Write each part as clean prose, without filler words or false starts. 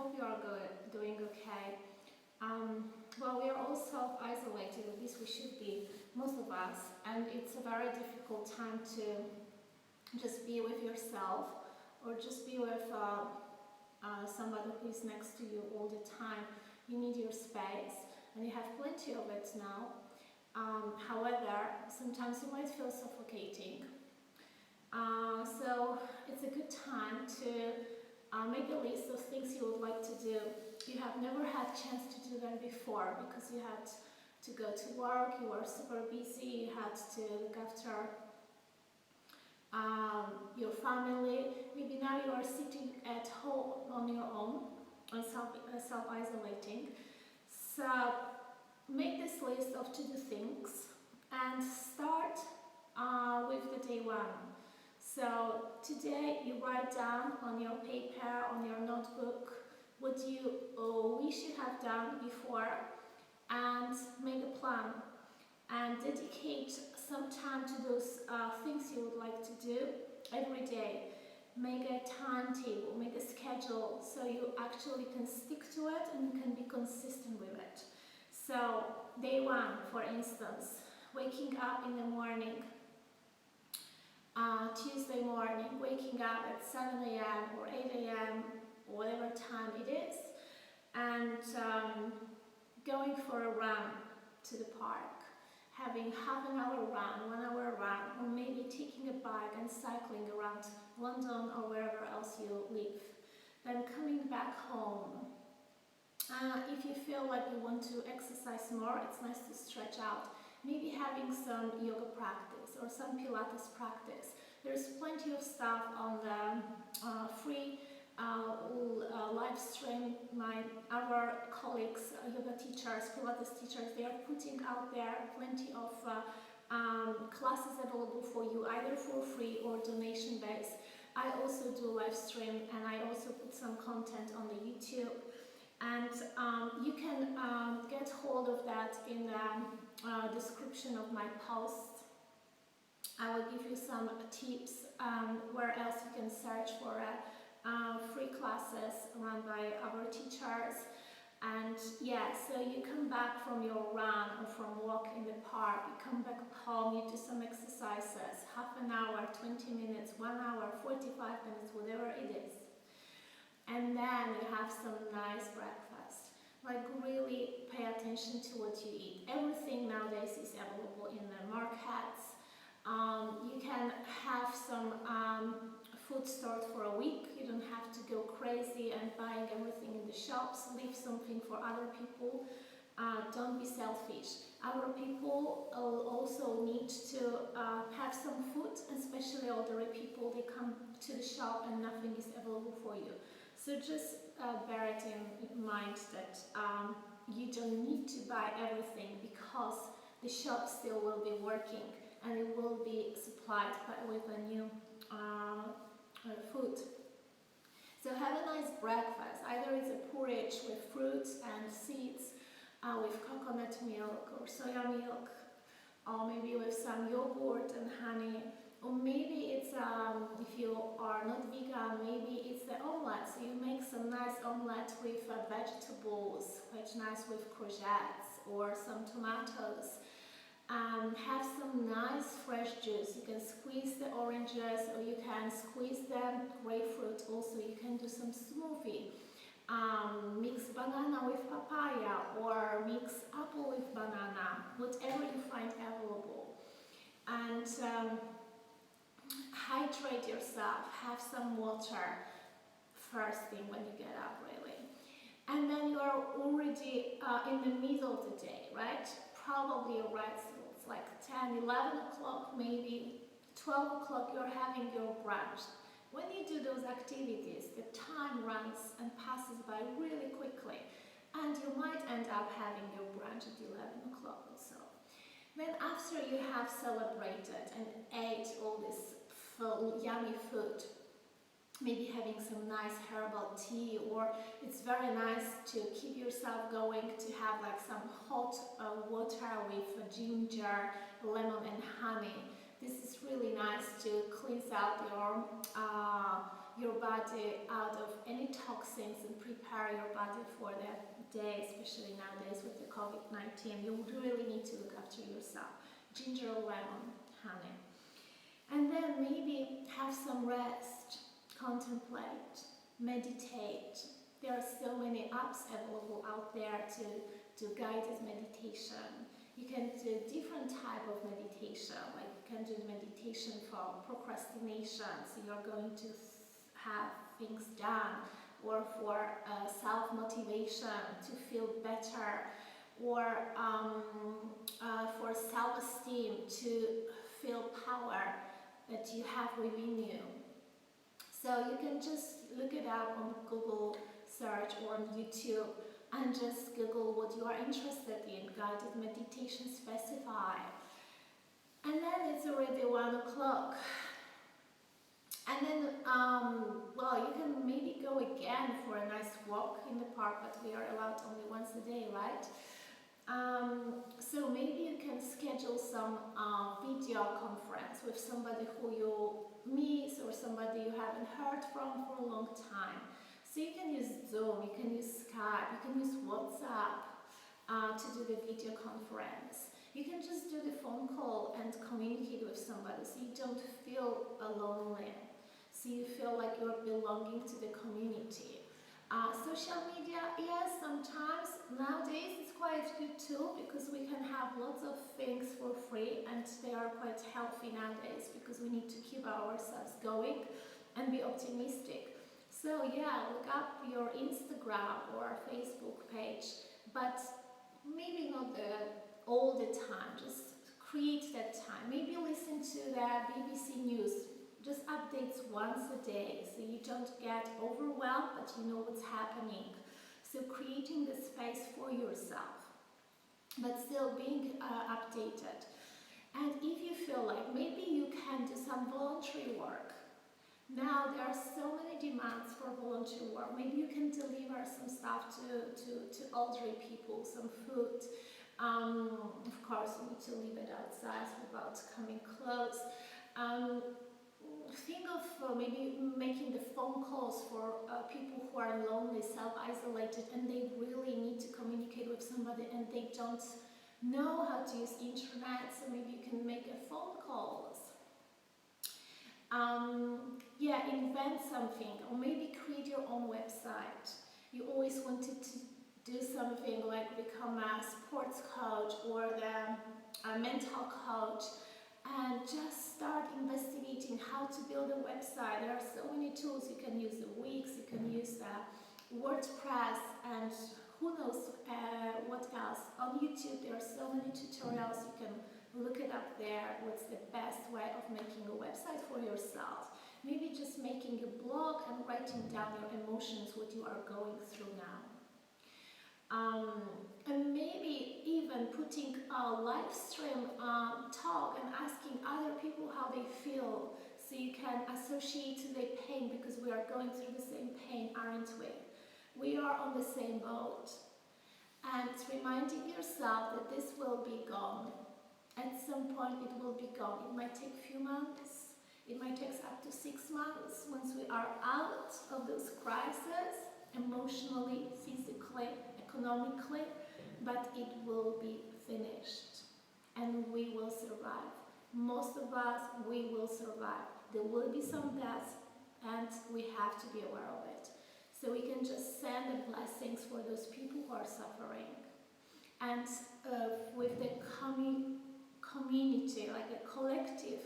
hope you are doing okay. Well, we are all self-isolated, at least we should be, most of us, and it's a very difficult time to just be with yourself or just be with somebody who is next to you all the time. You need your space, and you have plenty of it now. However, sometimes you might feel suffocating. So it's a good time to make a list of things you would like to do. You have never had a chance to do them before because you had to go to work, you were super busy, you had to look after your family. Maybe now you are sitting at home on your own and self-isolating. So make this list of to-do things and start with the day one. So today you write down on your paper, on your notebook, what you wish you have done before, and make a plan and dedicate some time to those things you would like to do every day. Make a timetable, make a schedule so you actually can stick to it and you can be consistent with it. So day one, for instance, waking up in the morning, Tuesday morning, waking up at 7 a.m. or 8 a.m. whatever time it is, and going for a run to the park, having half an hour run, 1 hour run, or maybe taking a bike and cycling around London or wherever else you live. Then coming back home. If you feel like you want to exercise more, it's nice to stretch out. Maybe having some yoga practice or some Pilates practice. There's plenty of stuff on the free live stream. My other colleagues, yoga teachers, Pilates teachers, they are putting out there plenty of classes available for you, either for free or donation based. I also do live stream, and I also put some content on the YouTube, and you can get hold of that in the description of my post. I will give you some tips where else you can search for free classes run by our teachers. And yeah, so you come back from your run or from walk in the park, you come back home, you do some exercises, half an hour, 20 minutes, 1 hour, 45 minutes, whatever it is. And then you have some nice breakfast. Like, really pay attention to what you eat. Everything nowadays is available in the markets. You can have some food stored for a week. You don't have to go crazy and buying everything in the shops. Leave something for other people. Don't be selfish. Other people also need to have some food, especially elderly people. They come to the shop and nothing is available for you. So just bear it in mind that you don't need to buy everything because the shop still will be working and it will be supplied with a new food. So have a nice breakfast. Either it's a porridge with fruits and seeds, with coconut milk or soya milk, or maybe with some yogurt and honey. Or maybe it's, if you are not vegan, maybe it's the omelette. So you make some nice omelette with vegetables, quite nice with courgettes or some tomatoes. Have some nice fresh juice. You can squeeze the oranges or you can squeeze the grapefruit. Also, you can do some smoothie. Mix banana with papaya or mix apple with banana, whatever you find available. And hydrate yourself, have some water first thing when you get up, really. And then you are already in the middle of the day, right? Probably right, so it's like 10, 11 o'clock, maybe 12 o'clock, you're having your brunch. When you do those activities, the time runs and passes by really quickly, and you might end up having your brunch at 11 o'clock or so. Then after you have celebrated and ate all this yummy food, maybe having some nice herbal tea, or it's very nice to keep yourself going to have like some hot water with ginger, lemon and honey. This is really nice to cleanse out your your body out of any toxins and prepare your body for the day, especially nowadays with the COVID-19. You really need to look after yourself. Ginger, lemon, honey. And then maybe have some rest, contemplate, meditate. There are so many apps available out there to guide this meditation. You can do different type of meditation, like you can do meditation for procrastination, so you're going to have things done, or for self-motivation to feel better, or for self-esteem, to feel power that you have within you. So you can just look it up on Google search or on YouTube and just Google what you are interested in, guided meditation specify. And then it's already 1 o'clock. And then, well, you can maybe go again for a nice walk in the park, but we are allowed only once a day, right? So maybe you can schedule some video conference with somebody who you meet or somebody you haven't heard from for a long time. So you can use Zoom, you can use Skype, you can use WhatsApp to do the video conference. You can just do the phone call and communicate with somebody so you don't feel lonely. So you feel like you're belonging to the community. Social media, yes, sometimes nowadays it's quite good too, because we can have lots of things for free and they are quite healthy nowadays, because we need to keep ourselves going and be optimistic. So yeah, look up your Instagram or Facebook page, but maybe not all the time, just create that time. Maybe listen to the BBC News, just updates once a day, so you don't get overwhelmed, but you know what's happening. So creating the space for yourself, but still being updated. And if you feel like maybe you can do some voluntary work. Now there are so many demands for voluntary work. Maybe you can deliver some stuff to elderly people, some food. Of course, you need to leave it outside without coming close. Think of maybe making the phone calls for people who are lonely, self-isolated, and they really need to communicate with somebody and they don't know how to use internet, so maybe you can make a phone calls. Yeah, invent something, or maybe create your own website. You always wanted to do something like become a sports coach or a mental coach, and just start investigating how to build a website. There are so many tools. You can use the Wix, you can use WordPress, and who knows what else. On YouTube there are so many tutorials. You can look it up there, what's the best way of making a website for yourself. Maybe just making a blog and writing down your emotions, what you are going through now. And maybe even putting a live stream talk and asking other people how they feel, so you can associate the pain, because we are going through the same pain, aren't we? We are on the same boat. And reminding yourself that this will be gone. At some point it will be gone. It might take a few months, it might take up to 6 months once we are out of those crises, emotionally, physically, economically, but it will be finished and we will survive. Most of us, we will survive. There will be some deaths and we have to be aware of it. So we can just send the blessings for those people who are suffering. And with the community, like a collective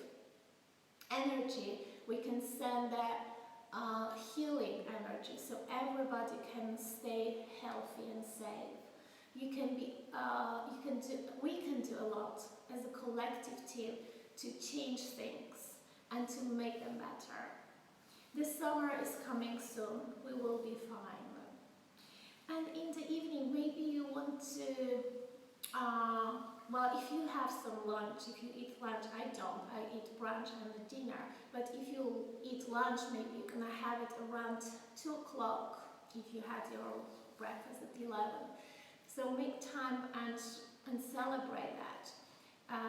energy, we can send that healing energy, so everybody can stay healthy and safe. We can do a lot as a collective team to change things and to make them better. The summer is coming soon. We will be fine. And in the evening, maybe you want to well, if you have some lunch, if you eat lunch, I don't, I eat brunch and dinner, but if you eat lunch, maybe you're gonna have it around 2 o'clock if you had your breakfast at 11. So make time and celebrate that,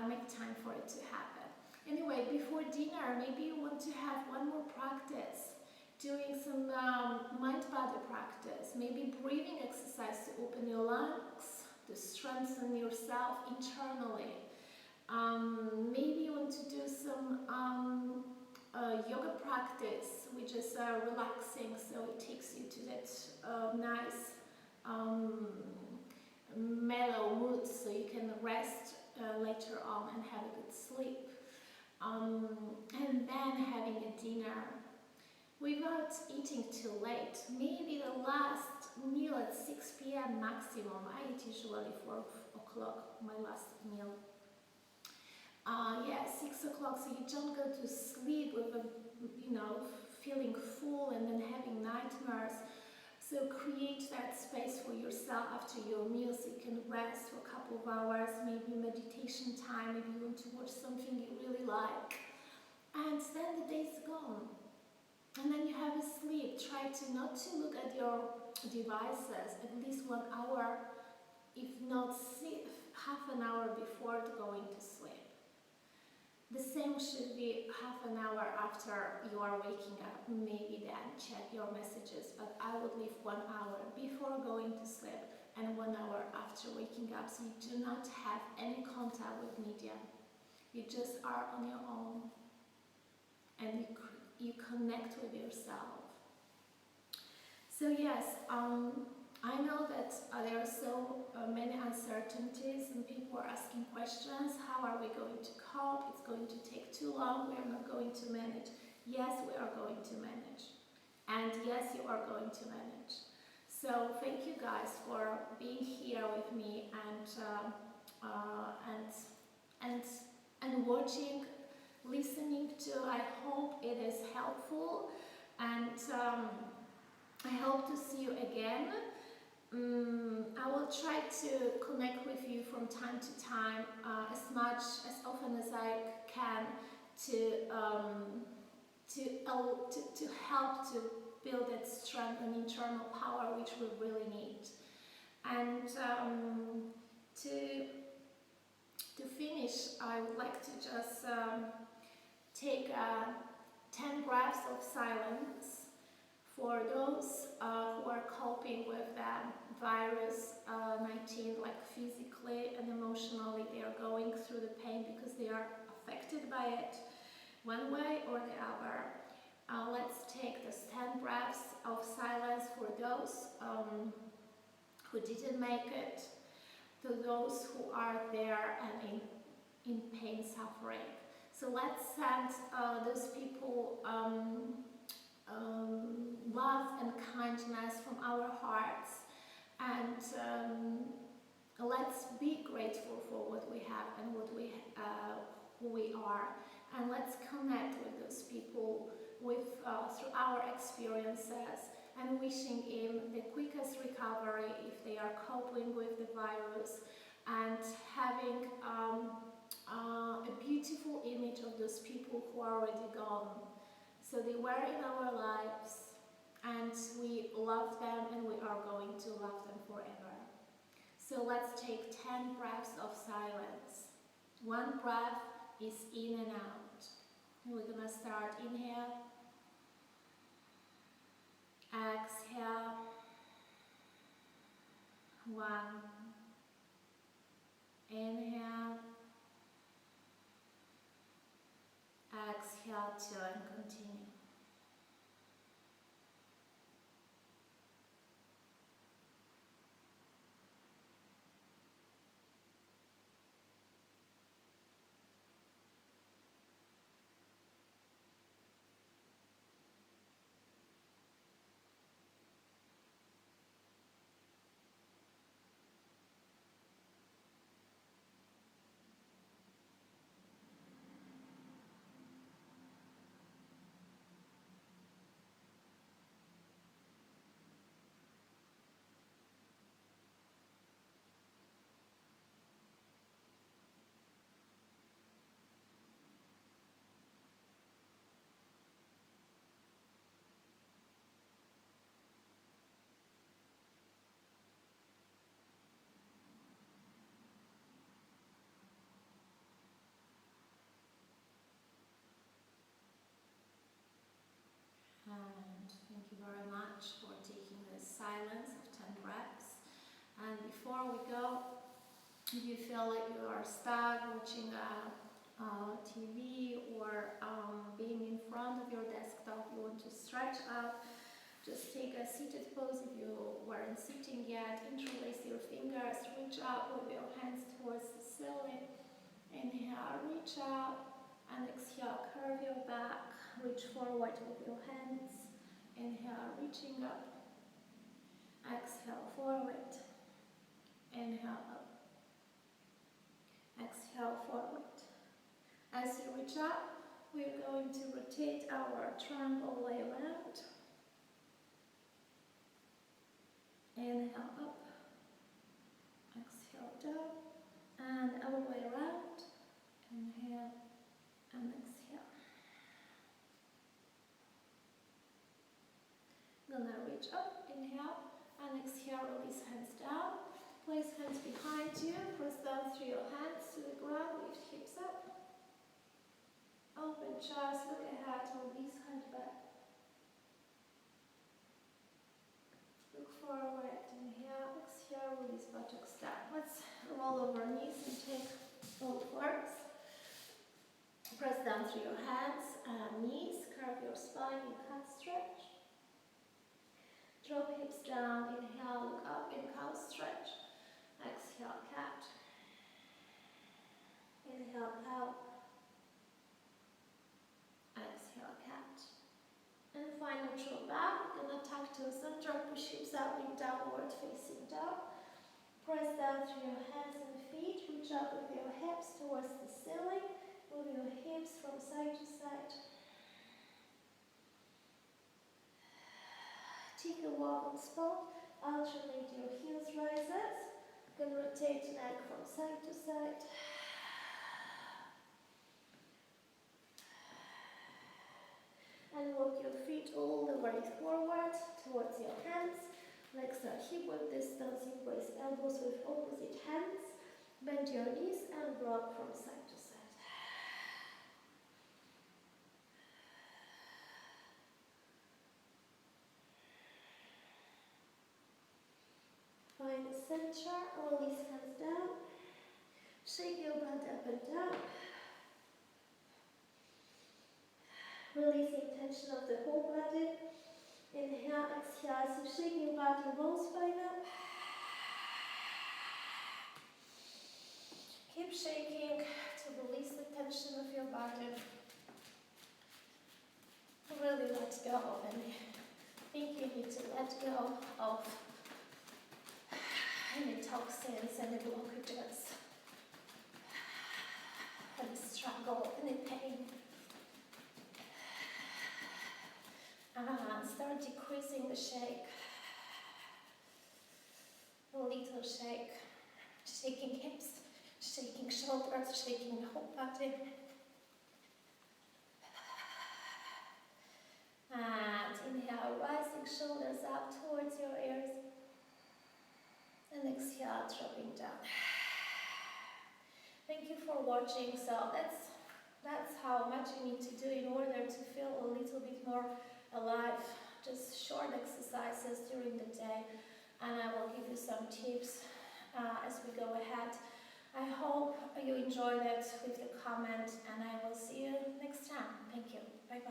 make time for it to happen. Anyway, before dinner, maybe you want to have one more practice doing some mind-body practice, maybe breathing exercise to open your lungs, to strengthen yourself internally. Maybe you want to do some yoga practice, which is relaxing, so it takes you to that nice mellow mood, so you can rest later on and have a good sleep. And then having a dinner without eating too late. Maybe the last meal at 6 p.m. maximum. I eat usually 4 o'clock, my last meal. Yeah, 6 o'clock, so you don't go to sleep with a, feeling full and then having nightmares. So create that space for yourself after your meal, so you can rest for a couple of hours, maybe meditation time, maybe you want to watch something you really like. And then the day's gone. And then you have a sleep. Try to not to look at your devices at least 1 hour, if not half an hour before going to sleep. The same should be half an hour after you are waking up. Maybe then check your messages, but I would leave 1 hour before going to sleep and 1 hour after waking up, so you do not have any contact with media. You just are on your own and you connect with yourself. So yes, I know that there are so many uncertainties and people are asking questions. How are we going to cope? It's going to take too long. We are not going to manage. Yes, we are going to manage. And yes, you are going to manage. So thank you guys for being here with me and watching, listening to. I hope it is helpful, and I hope to see you again. I will try to connect with you from time to time, as often as I can, to help to build that strength and internal power which we really need. And to finish, I would like to just take 10 breaths of silence for those who are coping with the virus 19, like physically and emotionally. They are going through the pain because they are affected by it one way or the other. Let's take this 10 breaths of silence for those who didn't make it, to those who are there and in pain, suffering. So let's send those people love and kindness from our hearts, and let's be grateful for what we have and who we are, and let's connect with those people through our experiences, and wishing him the quickest recovery if they are coping with the virus, and having a beautiful image of those people who are already gone. So they were in our lives, and we love them, and we are going to love them forever. So let's take 10 breaths of silence. 1 breath is in and out. And we're gonna start. Inhale, exhale. 1. Inhale, exhale 2, and continue. very much for taking this silence of 10 breaths. And before we go, if you feel like you are stuck watching TV or being in front of your desktop, you want to stretch out, just take a seated pose if you weren't sitting yet. Interlace your fingers, reach out with your hands towards the ceiling. Inhale, reach out, and exhale, curve your back, reach forward with your hands. Inhale, reaching up. Exhale, forward. Inhale, up. Exhale, forward. As you reach up, we're going to rotate our trunk all the way around. Inhale, up. Exhale, down. And all the way around. Inhale and exhale. Gonna reach up, inhale, and exhale, release hands down. Place hands behind you, press down through your hands to the ground, lift hips up. Open chest, look ahead, release hand back. Look forward, inhale, exhale, release buttocks down. Let's roll over knees and take all fours. Press down through your hands and knees, curve your spine in cat stretch. Drop hips down, inhale, look up in cow stretch. Exhale, cat. Inhale, cow. Exhale, cat. And find neutral back. We're gonna tuck toes and drop, push hips out in downward facing dog. Press down through your hands and feet. Reach up with your hips towards the ceiling. Move your hips from side to side. Take a wobble spot. Alternate your heels rises. You can rotate neck from side to side. And walk your feet all the way forward towards your hands. Legs are hip width distance. Embrace elbows with opposite hands. Bend your knees and rock from side to side. Find the center, release hands down. Shake your butt up and down. Releasing tension of the whole body. Inhale, exhale, as you shake your body, roll spine up. Keep shaking to release the tension of your body. Really let go of any thinking you need to let go of any toxins, any blockages, any struggle, any pain. And start decreasing the shake. A little shake. Shaking hips, shaking shoulders, shaking the whole body. And inhale, rising shoulders up towards your ears. And exhale, dropping down. Thank you for watching. So that's how much you need to do in order to feel a little bit more alive. Just short exercises during the day, and I will give you some tips as we go ahead. I hope you enjoyed it with the comment, and I will see you next time. Thank you. Bye bye.